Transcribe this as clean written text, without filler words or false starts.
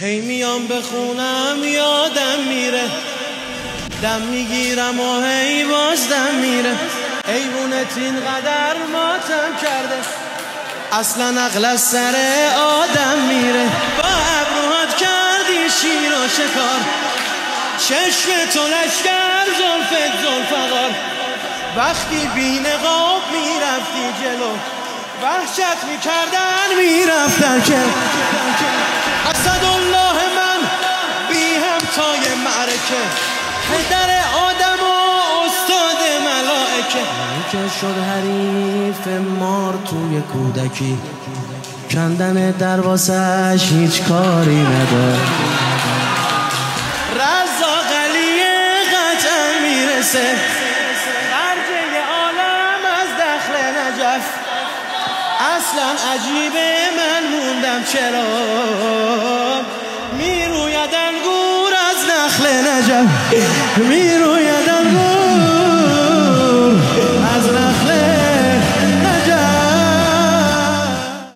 هی میام بخونم یادم میره، دم میگیرم و هی باز دم میره. ایوونت اینقدر ماتم کرده، اصلا عقل از سر آدم میره. با ابروهات کردی شیر و شکار، چشم تو لشکر زلفت زلفقار. وقتی بی نقاب میرفتی جلو، وحشت میکردن میرفتن که اسدالله من بی همتای معرکه، پدر آدم و استاد ملائکه. که شد حریف مار توی کودکی، کندن درواسش هیچ کاری نداره. رزاق علی قطعا میرسه، خرجه عالم از دخل نجف. اصلا عجیبه من موندم چرا میروید انگور از نخل نجف، میروید انگور